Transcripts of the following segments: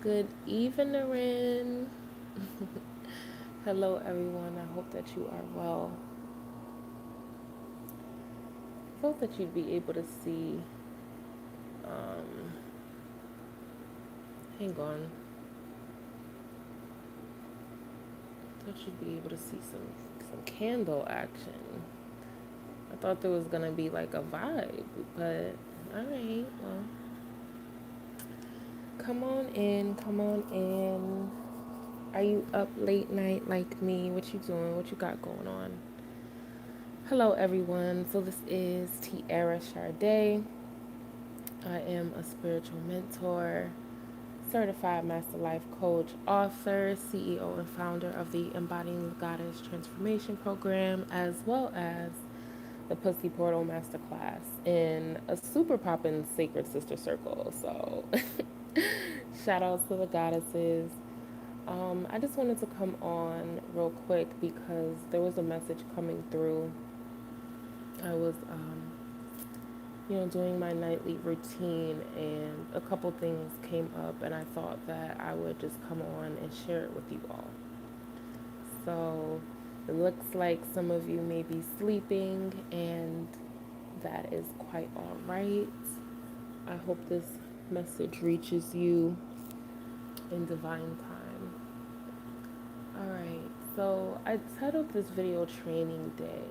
Good evening. Hello, everyone. I hope that you are well. I hope that you'd be able to see. Um, hang on. Thought you'd be able to see some candle action. I thought there was gonna be like a vibe, but all right. Well, come on in. Come on in. Are you up late night like me? What you doing? What you got going on? Hello, everyone. So this is Tiara Shardé. I am a spiritual mentor, certified master life coach, author, CEO, and founder of the Embodying the Goddess Transformation Program, as well as the Pussy Portal Masterclass in a super poppin' Sacred Sister Circle. So, shout outs to the goddesses. I just wanted to come on real quick because there was a message coming through. I was doing my nightly routine, and a couple things came up, and I thought that I would just come on and share it with you all. So it looks like some of you may be sleeping, and that is quite all right. I hope this message reaches you in divine time. All right, so I titled this video Training Day,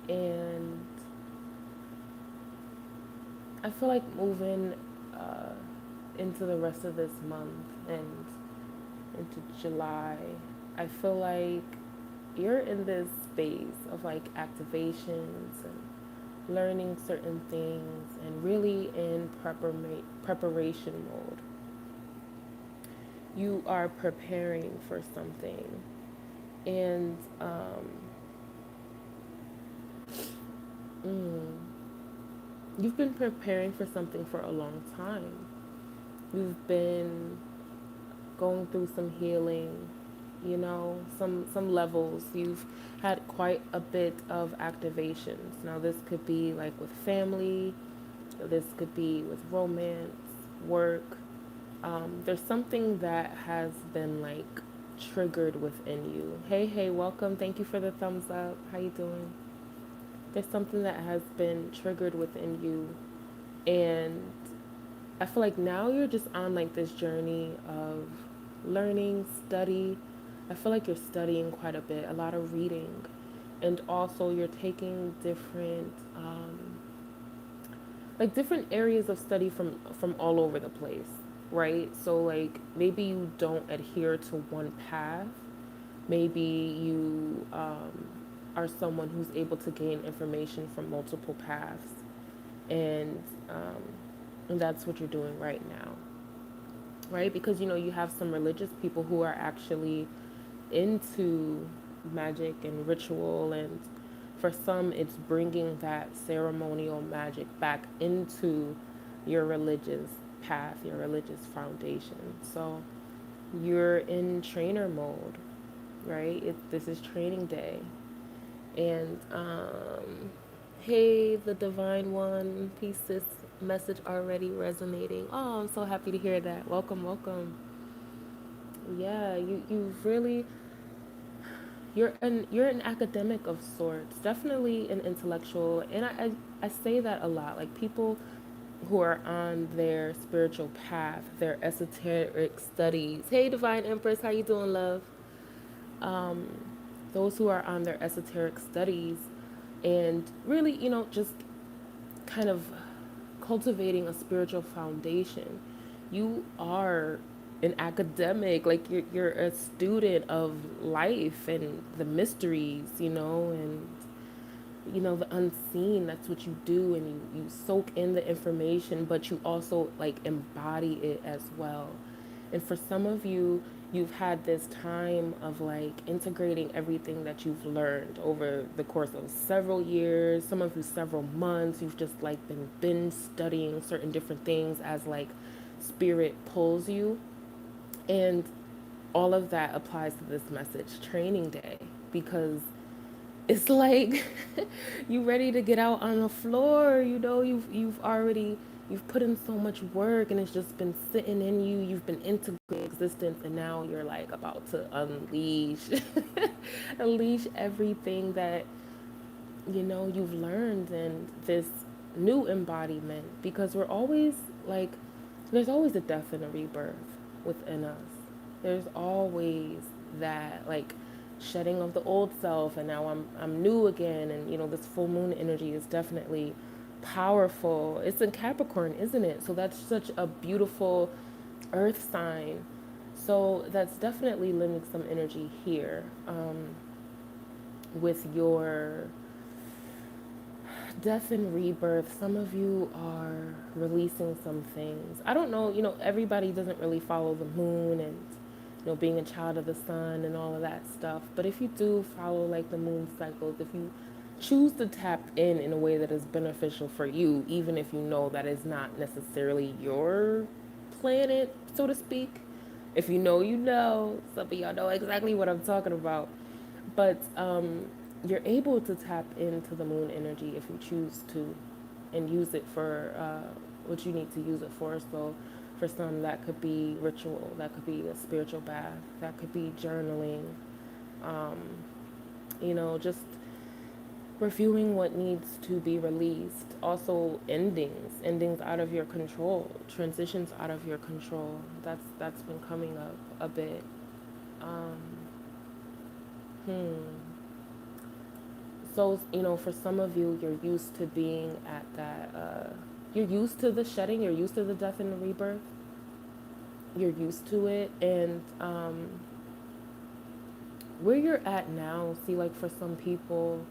and I feel like moving uh, into the rest of this month and into July, I feel like you're in this space of like activations and learning certain things and really in preparation mode. You are preparing for something, and mm, you've been preparing for something for a long time. You've been going through some healing, some levels. You've had quite a bit of activations. Now this could be like with family, this could be with romance, work. There's something that has been like triggered within you. Hey, welcome. Thank you for the thumbs up. How you doing? There's something that has been triggered within you, and I feel like now you're just on like this journey of learning, study. I feel like you're studying quite a bit, a lot of reading, and also you're taking different areas of study from all over the place, right? So like maybe you don't adhere to one path. Maybe you are someone who's able to gain information from multiple paths, and that's what you're doing right now, right? Because you have some religious people who are actually into magic and ritual, and for some it's bringing that ceremonial magic back into your religious path, your religious foundation. So you're in trainer mode, right? This is training day. And hey, the divine one, peace. This message already resonating. Oh, I'm so happy to hear that. Welcome, welcome. Yeah, you've really, you're an academic of sorts, definitely an intellectual, and I say that a lot. Like people who are on their spiritual path, their esoteric studies. Hey, divine empress, how you doing, love? Um, those who are on their esoteric studies, and really, just kind of cultivating a spiritual foundation. You are an academic, like you're a student of life and the mysteries, and the unseen. That's what you do, and you soak in the information, but you also like embody it as well. And for some of you, you've had this time of like integrating everything that you've learned over the course of several years, some of you several months. You've just like been studying certain different things as like spirit pulls you, and all of that applies to this message training day, because it's like you ready to get out on the floor. You've already you've put in so much work and it's just been sitting in you. You've been integrating existence, and now you're like about to unleash, unleash everything that you've learned in this new embodiment. Because we're always like, there's always a death and a rebirth within us. There's always that like shedding of the old self, and now I'm new again. And this full moon energy is definitely powerful. It's in Capricorn, isn't it? So that's such a beautiful earth sign. So that's definitely lending some energy here, with your death and rebirth. Some of you are releasing some things. I don't know, everybody doesn't really follow the moon and being a child of the sun and all of that stuff. But if you do follow like the moon cycles, if you choose to tap in a way that is beneficial for you, even if you know that is not necessarily your planet, so to speak. If you know, some of y'all know exactly what I'm talking about. But you're able to tap into the moon energy if you choose to, and use it for what you need to use it for. So for some, that could be ritual, that could be a spiritual bath, that could be journaling, just reviewing what needs to be released. Also, endings out of your control, transitions out of your control. That's been coming up a bit. Um, So, for some of you, you're used to being at that, you're used to the shedding, you're used to the death and the rebirth, you're used to it. And where you're at now, see, like for some people,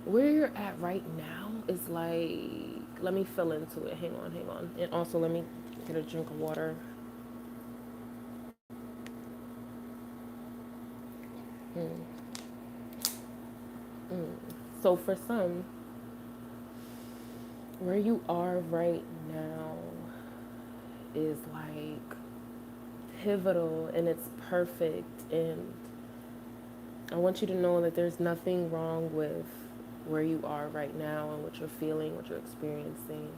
where you're at right now is like, let me fill into it. Hang on. And also, let me get a drink of water. So, for some, where you are right now is like pivotal, and it's perfect. And I want you to know that there's nothing wrong with where you are right now and what you're feeling, what you're experiencing.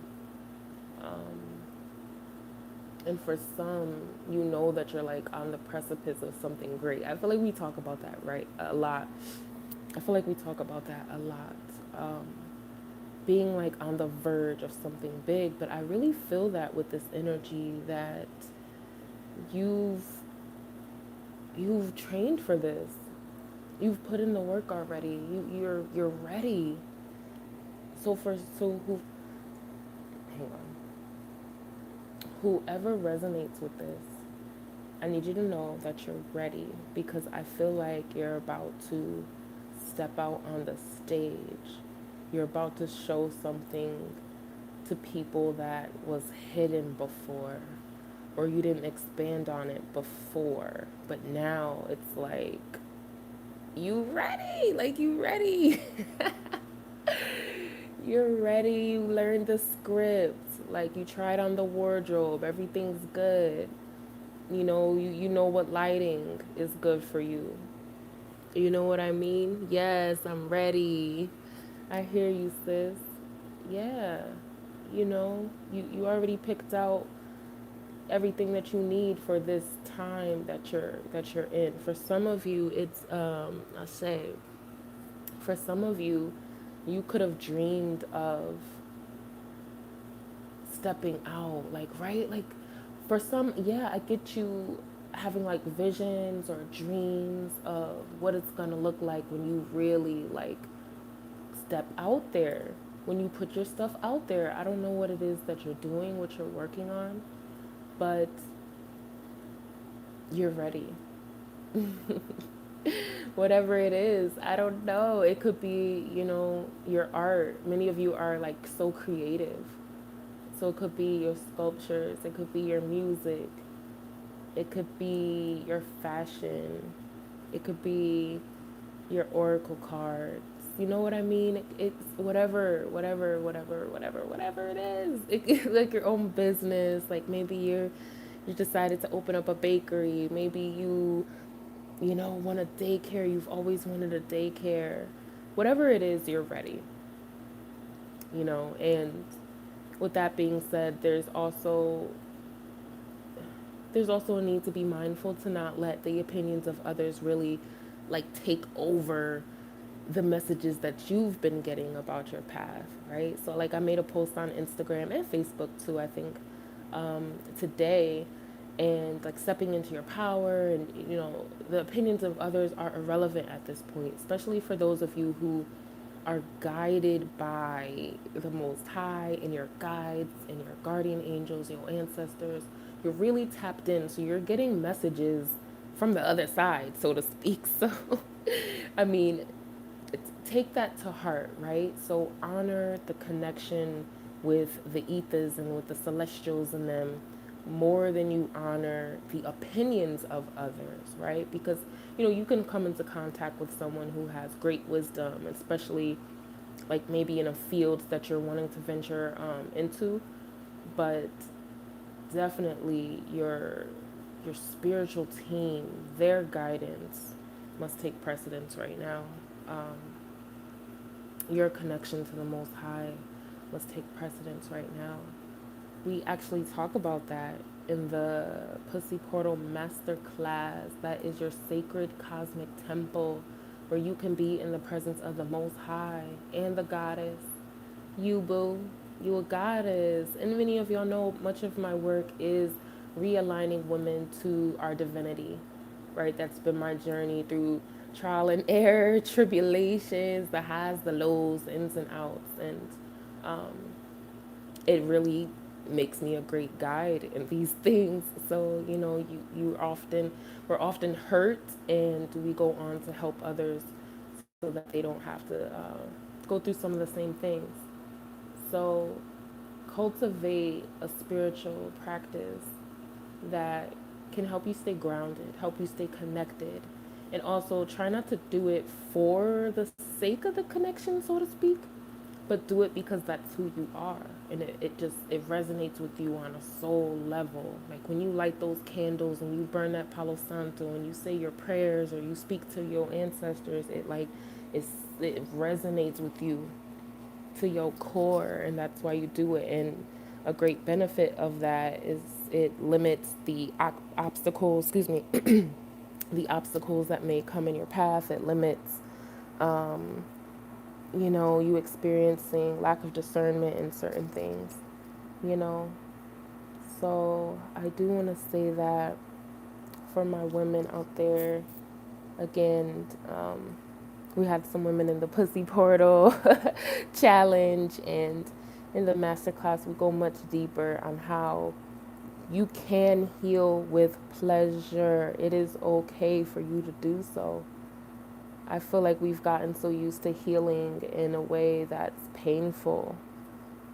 And for some, that you're like on the precipice of something great. I feel like we talk about that, right? A lot. I feel like we talk about that a lot. Being like on the verge of something big. But I really feel that with this energy that you've trained for this. You've put in the work already. You're ready. Hang on. Whoever resonates with this, I need you to know that you're ready, because I feel like you're about to step out on the stage. You're about to show something to people that was hidden before, or you didn't expand on it before. But now it's like, you ready? Like, you ready. You're ready. You learned the script. Like, you tried on the wardrobe. Everything's good. You know what lighting is good for you. You know what I mean? Yes, I'm ready. I hear you, sis. Yeah. You already picked out everything that you need for this time that you're in. For some of you, it's I say, for some of you, you could have dreamed of stepping out, like, right? Like, for some, yeah, I get you having like visions or dreams of what it's gonna look like when you really like step out there, when you put your stuff out there. I don't know what it is that you're doing, what you're working on, but you're ready. Whatever it is, I don't know. It could be, your art. Many of you are like so creative. So it could be your sculptures, it could be your music, it could be your fashion, it could be your oracle cards. You know what I mean? It's whatever it is. It, like your own business. Like maybe you decided to open up a bakery. Maybe you want a daycare. You've always wanted a daycare. Whatever it is, you're ready. And With that being said, there's also a need to be mindful to not let the opinions of others really like take over the messages that you've been getting about your path, right? So like I made a post on Instagram and Facebook too, I think, today, and like stepping into your power, and the opinions of others are irrelevant at this point, especially for those of you who are guided by the Most High and your guides and your guardian angels, your ancestors. You're really tapped in, so you're getting messages from the other side, so to speak. So, I mean, take that to heart, right? So, honor the connection with the ethers and with the celestials in them more than you honor the opinions of others, right? Because you can come into contact with someone who has great wisdom, especially like maybe in a field that you're wanting to venture into, but definitely your spiritual team, their guidance must take precedence right now. Um, your connection to the Most High must take precedence right now. We actually talk about that in the Pussy Portal Masterclass. That is your sacred cosmic temple where you can be in the presence of the Most High and the goddess. You, boo. You a goddess. And many of y'all know much of my work is realigning women to our divinity, right? That's been my journey through trial and error, tribulations, the highs, the lows, the ins and outs. And it really makes me a great guide in these things. So, we're often hurt, and we go on to help others so that they don't have to go through some of the same things. So, cultivate a spiritual practice that can help you stay grounded, help you stay connected, and also try not to do it for the sake of the connection, so to speak, but do it because that's who you are, and it resonates with you on a soul level. Like when you light those candles and you burn that Palo Santo and you say your prayers or you speak to your ancestors, it's, it resonates with you to your core, and that's why you do it. And a great benefit of that is it limits the obstacles, excuse me, the obstacles that may come in your path. It limits you experiencing lack of discernment in certain things, you know. So I do want to say that for my women out there, again, we had some women in the Pussy Portal challenge, and in the masterclass, we go much deeper on how you can heal with pleasure. It is okay for you to do so. I feel like we've gotten so used to healing in a way that's painful.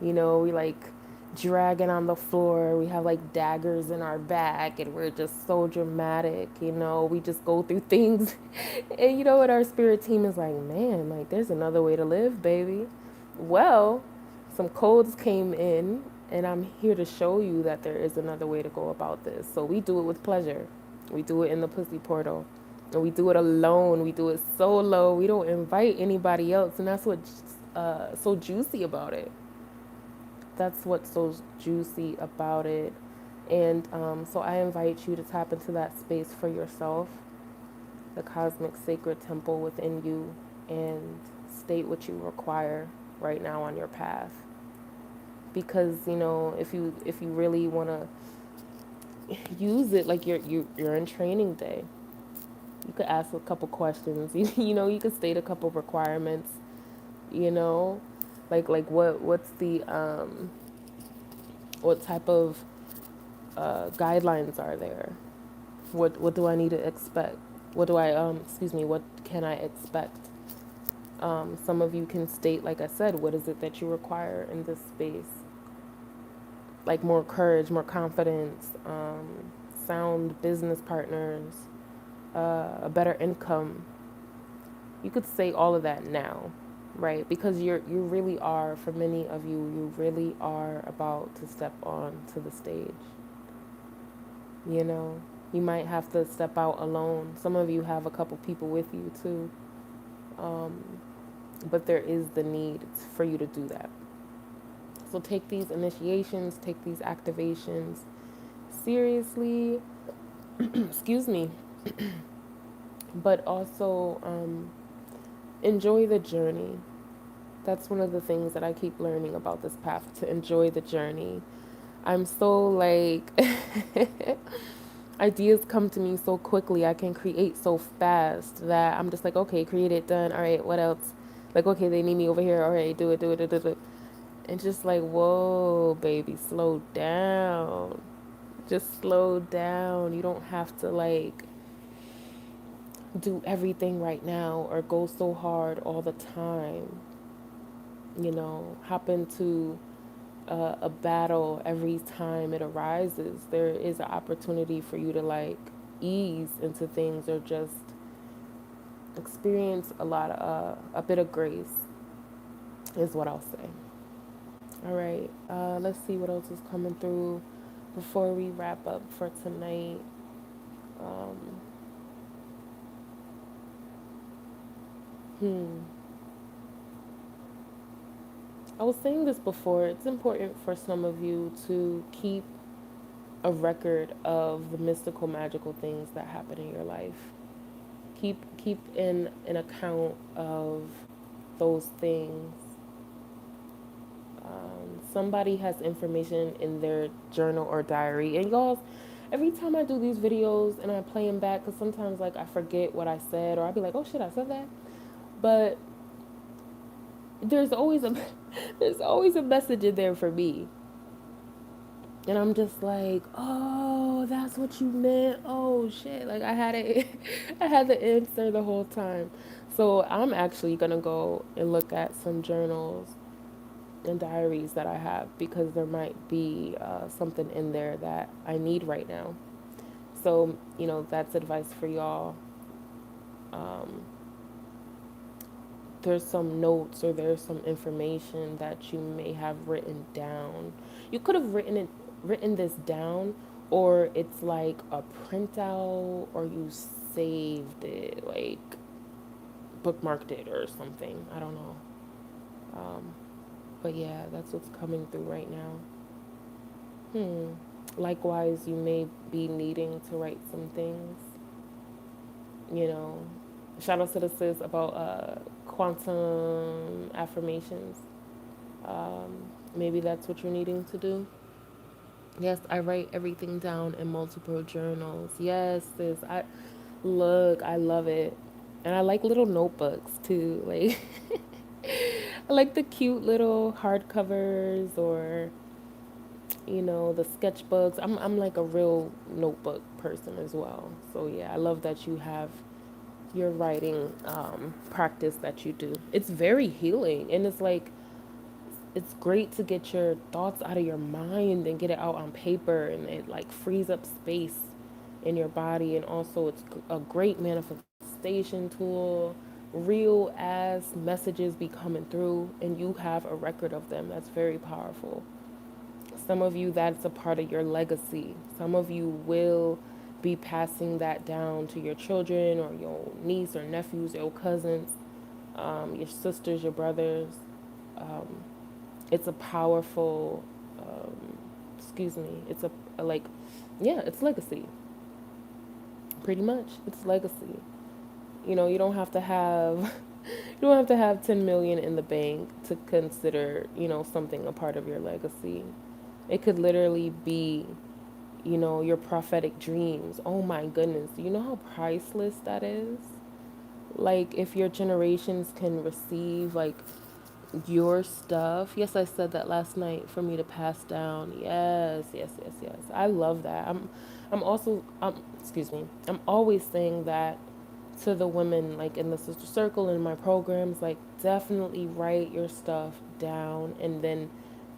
We like dragging on the floor. We have like daggers in our back and we're just so dramatic. We just go through things. And what our spirit team is like, man, like there's another way to live, baby. Well, some codes came in and I'm here to show you that there is another way to go about this. So we do it with pleasure. We do it in the Pussy Portal. And we do it alone. We do it solo. We don't invite anybody else. And that's what's so juicy about it. That's what's so juicy about it. And so I invite you to tap into that space for yourself, the cosmic sacred temple within you, and state what you require right now on your path. Because if you really want to use it, like you're in training day, you could ask a couple questions. You could state a couple requirements. You know, like what's the what type of guidelines are there? What do I need to expect? What do I excuse me? What can I expect? Some of you can state, like I said, what is it that you require in this space? Like more courage, more confidence, sound business partners, a better income. You could say all of that now, right? Because you really are, for many of you, you really are about to step on to the stage. You might have to step out alone. Some of you have a couple people with you too. But there is the need for you to do that. So take these initiations, take these activations seriously. Excuse me. But also enjoy the journey. That's one of the things that I keep learning about this path, to enjoy the journey. I'm so like, ideas come to me so quickly. I can create so fast that I'm just like, okay, create it, done. All right, what else? Like, okay, they need me over here. All right, do it, do it, do it, do it. And just like, whoa, baby, slow down. Just slow down. You don't have to like do everything right now or go so hard all the time. Hop into a battle every time it arises. There is an opportunity for you to like ease into things or just experience a bit of grace, is what I'll say. All right, let's see what else is coming through before we wrap up for tonight. Um, hmm. I was saying this before. It's important for some of you to keep a record of the mystical, magical things that happen in your life. Keep in an account of those things. Somebody has information in their journal or diary, and y'all, every time I do these videos and I play them back, because sometimes like I forget what I said, or I'll be like, oh shit, I said that. But there's always a there's always a message in there for me. And I'm just like, oh, that's what you meant. Oh shit. Like I had it I had the answer the whole time. So I'm actually gonna go and look at some journals and diaries that I have, because there might be something in there that I need right now. So, that's advice for y'all. Um, there's some notes or there's some information that you may have written down. You could have written this down, or it's like a printout, or you saved it, like bookmarked it or something. I don't know. Um, but yeah, that's what's coming through right now. Likewise, you may be needing to write some things. You know, shout out to the sis about quantum affirmations. Maybe that's what you're needing to do. Yes, I write everything down in multiple journals. Yes, sis. I love it. And I like little notebooks too. Like I like the cute little hardcovers, or the sketchbooks. I'm like a real notebook person as well. So yeah, I love that you have your writing practice that you do. It's very healing, and it's great to get your thoughts out of your mind and get it out on paper, and it like frees up space in your body. And also it's a great manifestation tool. Real ass messages be coming through, and you have a record of them. That's very powerful. Some of you, that's a part of your legacy. Some of you will be passing that down to your children, or your niece or nephews, your cousins, your sisters, your brothers. Um, it's a powerful, excuse me, it's a like, yeah, it's legacy. Pretty much, it's legacy. You don't have to have, you don't have to have 10 million in the bank to consider, something a part of your legacy. It could literally be, your prophetic dreams. Oh my goodness. Do you know how priceless that is? Like, if your generations can receive, like, your stuff. Yes, I said that last night, for me to pass down. Yes, yes, yes, yes. I love that. I'm also, excuse me. I'm always saying that to the women, like in the sister circle and in my programs, like definitely write your stuff down and then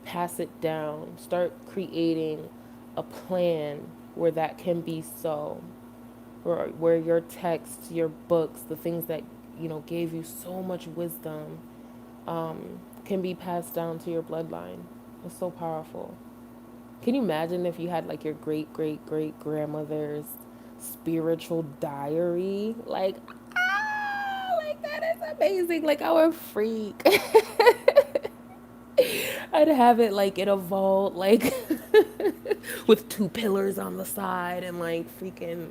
pass it down. Start creating a plan where that can be so, or where your texts, your books, the things that gave you so much wisdom, can be passed down to your bloodline. It's so powerful. Can you imagine if you had like your great great great grandmother's spiritual diary? Like, like that is amazing. Like, I would freak. I'd have it like in a vault, like with two pillars on the side and like freaking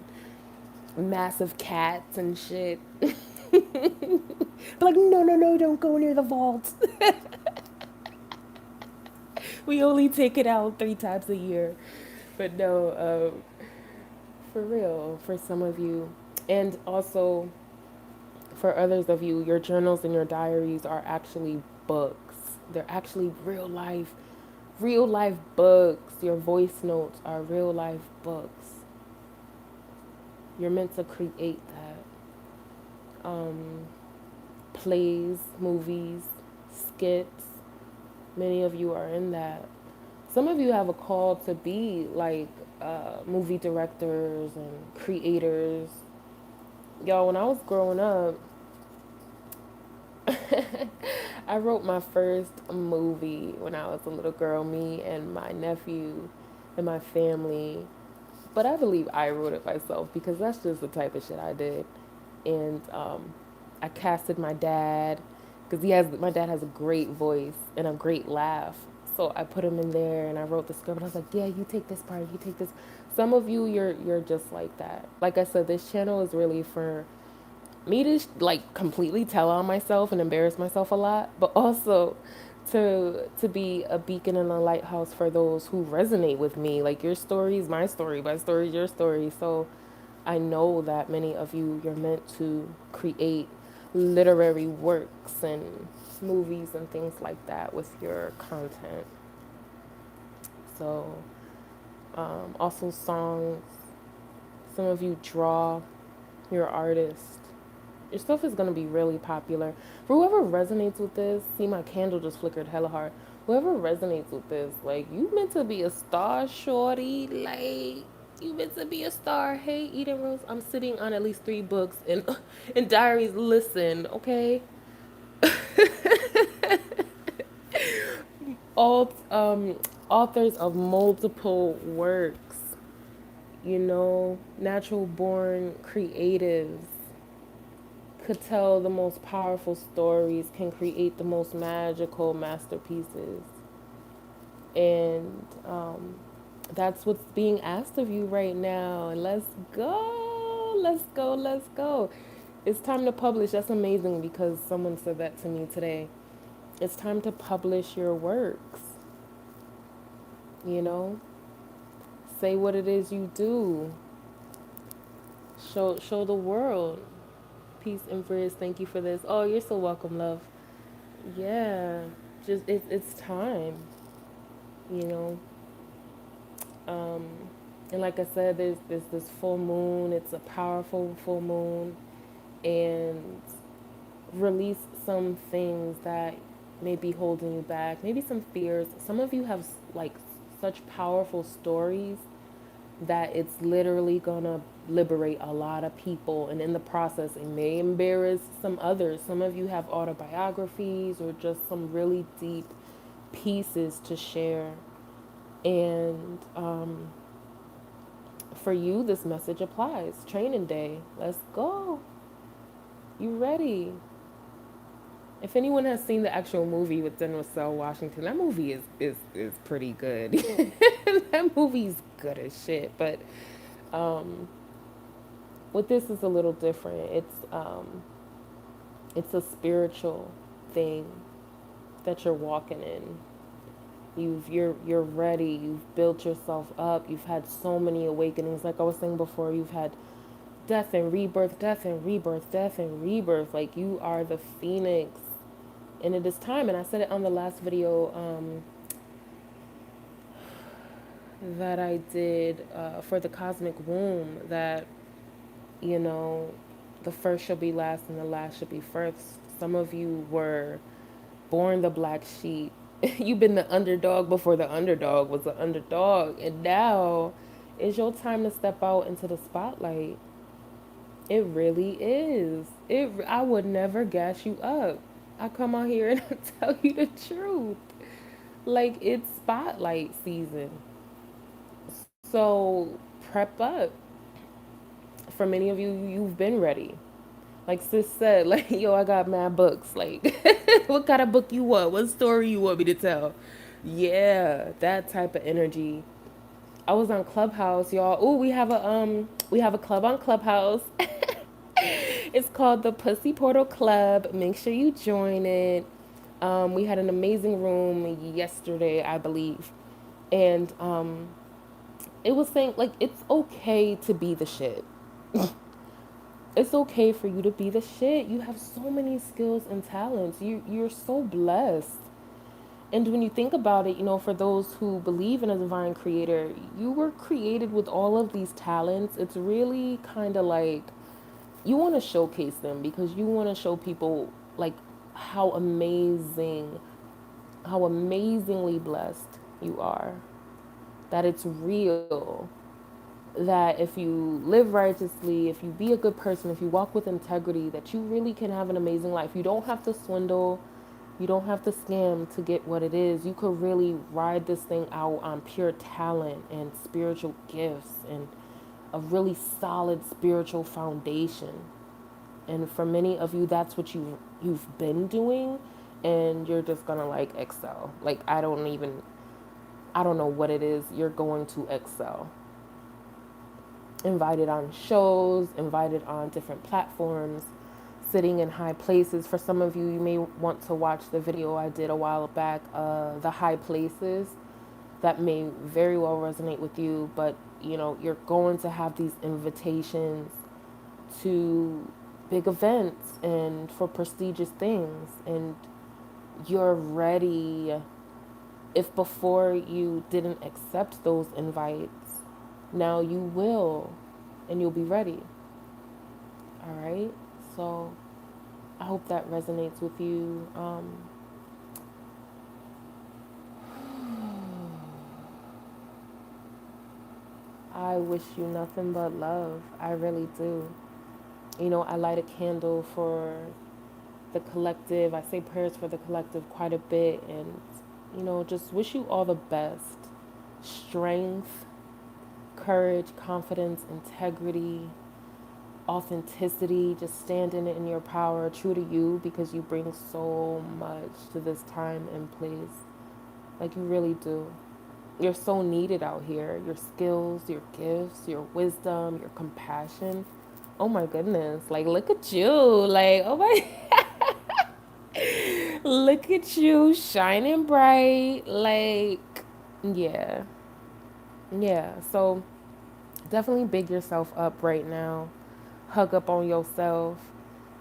massive cats and shit. But like, no, no, no, don't go near the vault. We only take it out 3 times a year. But no, for real, for some of you, and also for others of you, your journals and your diaries are actually books. They're actually real life books. Your voice notes are real life books. You're meant to create that. Plays, movies, skits. Many of you are in that. Some of you have a call to be like movie directors and creators. Y'all, when I was growing up, I wrote my first movie when I was a little girl, me and my nephew and my family. But I believe I wrote it myself because that's just the type of shit I did. And I casted my dad because my dad has a great voice and a great laugh. So I put him in there and I wrote the script and I was like, yeah, you take this part, you take this. Some of you, you're just like that. Like I said, this channel is really for me to like completely tell on myself and embarrass myself a lot, but also to be a beacon and a lighthouse for those who resonate with me. Like your story is my story is your story. So I know that many of you, you're meant to create literary works and movies and things like that with your content. So also songs. Some of you draw. You're artists. Your stuff is gonna be really popular. For whoever resonates with this, see my candle just flickered hella hard. Whoever resonates with this, like you meant to be a star, shorty. Like you meant to be a star. Hey, Eden Rose, I'm sitting on at least 3 books and and diaries. Listen, okay. All authors of multiple works. You know, natural born creatives could tell the most powerful stories, can create the most magical masterpieces. And that's what's being asked of you right now. And let's go, let's go, let's go. It's time to publish. That's amazing because someone said that to me today. It's time to publish your works. You know, say what it is you do. Show the world. Peace and Briz, thank you for this. Oh, you're so welcome, love. Yeah, just it's time, you know. Um, and like I said, there's this full moon. It's a powerful full moon, and release some things that may be holding you back. Maybe some fears. Some of you have like such powerful stories that it's literally gonna liberate a lot of people, and in the process it may embarrass some others. Some of you have autobiographies or just some really deep pieces to share, and for you this message applies. Training day, let's go. You ready? If anyone has seen the actual movie with Denzel Washington, that movie is pretty good. That movie's good as shit. But what this is a little different. It's a spiritual thing that you're walking in. You're ready. You've built yourself up. You've had so many awakenings. Like I was saying before, you've had death and rebirth, death and rebirth, death and rebirth. Like you are the phoenix, and it is time. And I said it on the last video that I did for the cosmic womb, that you know, the first shall be last and the last shall be first. Some of you were born the black sheep. You've been the underdog before the underdog was the underdog. And now it's your time to step out into the spotlight. It really is. I would never gas you up. I come out here and I tell you the truth. Like it's spotlight season. So prep up. For many of you, you've been ready. Like sis said, like, yo, I got mad books. Like, what kind of book you want? What story you want me to tell? Yeah, that type of energy. I was on Clubhouse, y'all. Oh, we have a club on Clubhouse. It's called the Pussy Portal Club. Make sure you join it. We had an amazing room yesterday, I believe, and it was saying like it's okay to be the shit. It's okay for you to be the shit. You have so many skills and talents. You're so blessed. And when you think about it, for those who believe in a divine creator, you were created with all of these talents. It's really kind of like you want to showcase them because you want to show people like how amazing, how amazingly blessed you are. That it's real. That if you live righteously, if you be a good person, if you walk with integrity, that you really can have an amazing life. You don't have to swindle, you don't have to scam to get what it is. You could really ride this thing out on pure talent and spiritual gifts and a really solid spiritual foundation. And for many of you, that's what you've been doing, and you're just gonna like excel. Like I don't know what it is. You're going to excel. Invited on shows, invited on different platforms, sitting in high places. For some of you, you may want to watch the video I did a while back, the high places. That may very well resonate with you, but you're going to have these invitations to big events and for prestigious things, and you're ready. If before you didn't accept those invites, now you will, and you'll be ready. All right. So I hope that resonates with you. I wish you nothing but love. I really do. I light a candle for the collective. I say prayers for the collective quite a bit, and just wish you all the best. Strength, courage, confidence, integrity, authenticity, just stand in it in your power, true to you, because you bring so much to this time and place. Like you really do. You're so needed out here. Your skills, your gifts, your wisdom, your compassion. Oh my goodness. Like look at you. Like, oh my look at you shining bright. Like, yeah. Yeah. So definitely big yourself up right now. Hug up on yourself.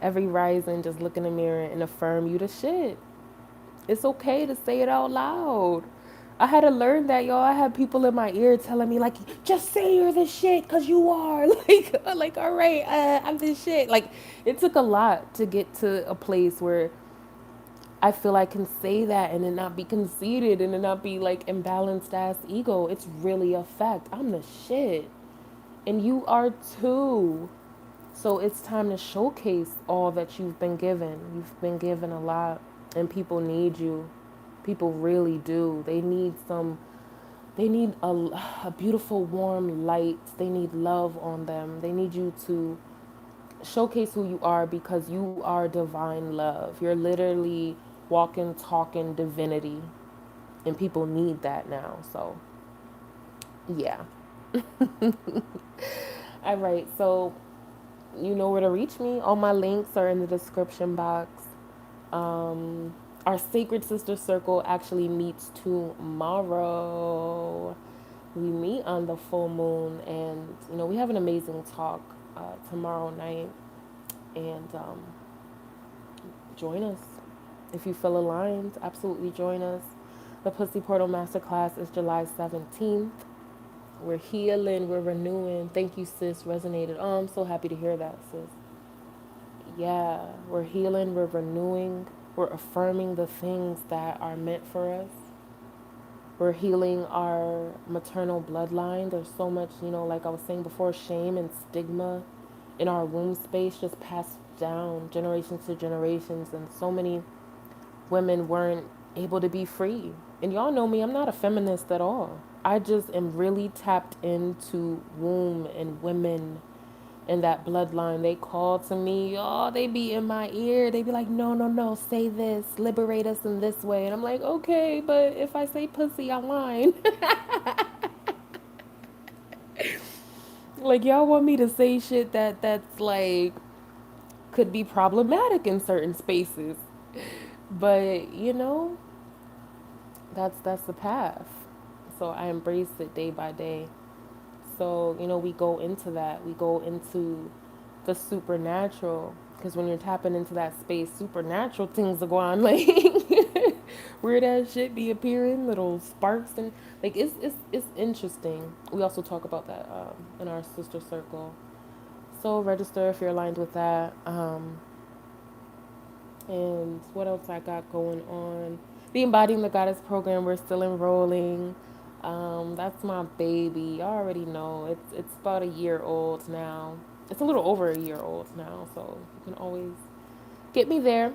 Every rising, just look in the mirror and affirm you the shit. It's okay to say it out loud. I had to learn that, y'all. I had people in my ear telling me, like, just say you're the shit because you are. Like, all right, I'm the shit. Like, it took a lot to get to a place where I feel I can say that and it not be conceited and it not be like imbalanced ass ego. It's really a fact. I'm the shit. And you are too. So it's time to showcase all that you've been given. You've been given a lot, and people need you. People really do. They need a beautiful, warm light. They need love on them. They need you to showcase who you are because you are divine love. You're literally walking, talking divinity, and people need that now. So, yeah. All right. So, you know where to reach me. All my links are in the description box. Our Sacred Sister Circle actually meets tomorrow. We meet on the full moon, and we have an amazing talk tomorrow night. And join us if you feel aligned. Absolutely join us. The Pussy Portal Masterclass is July 17th. We're healing, we're renewing. Thank you, sis. Resonated. Oh, I'm so happy to hear that, sis. Yeah, we're healing, we're renewing, we're affirming the things that are meant for us. We're healing our maternal bloodline. There's so much, like I was saying before, shame and stigma in our womb space just passed down generations to generations, and so many women weren't able to be free. And y'all know me, I'm not a feminist at all. I just am really tapped into womb and women in that bloodline, they call to me. Oh, they be in my ear. They be like, no, no, no, say this, liberate us in this way. And I'm like, okay, but if I say pussy, I'm lying. Like, y'all want me to say shit that's like could be problematic in certain spaces. But that's the path. So I embrace it day by day. So, we go into that. We go into the supernatural. Because when you're tapping into that space, supernatural things are going like weird ass shit be appearing, little sparks and like it's interesting. We also talk about that in our sister circle. So register if you're aligned with that. And what else I got going on? The Embodying the Goddess program, we're still enrolling. That's my baby. I already know. It's about a year old now. It's a little over a year old now, so you can always get me there.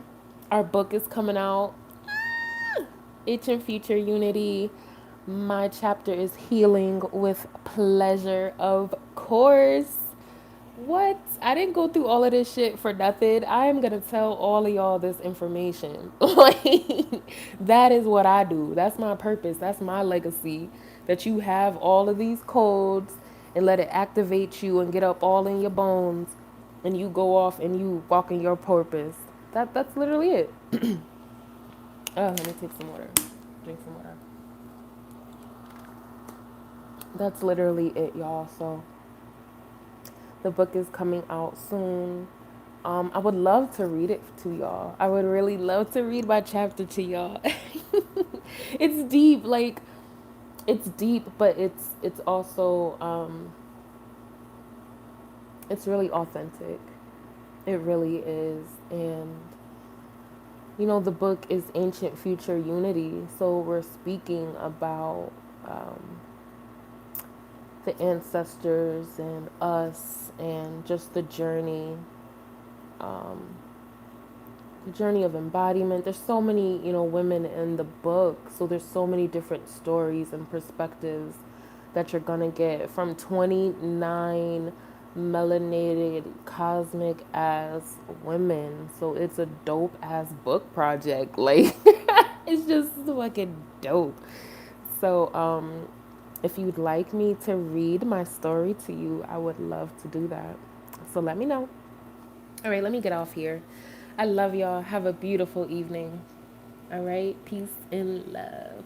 Our book is coming out. Ancient Future Unity. My chapter is Healing with Pleasure, of course. What? I didn't go through all of this shit for nothing. I am gonna tell all of y'all this information. Like, that is what I do. That's my purpose. That's my legacy. That you have all of these codes and let it activate you and get up all in your bones and you go off and you walk in your purpose. That's literally it. Oh, let me take some water. Drink some water. That's literally it, y'all. So the book is coming out soon. I would love to read it to y'all. I would really love to read my chapter to y'all. It's deep, like it's deep, but it's also it's really authentic. It really is, and the book is Ancient Future Unity, so we're speaking about the ancestors and us, and just the journey of embodiment. There's so many, women in the book. So there's so many different stories and perspectives that you're gonna get from 29 melanated cosmic ass women. So it's a dope ass book project. Like it's just fucking dope. So if you'd like me to read my story to you, I would love to do that. So let me know. All right, let me get off here. I love y'all. Have a beautiful evening. All right, peace and love.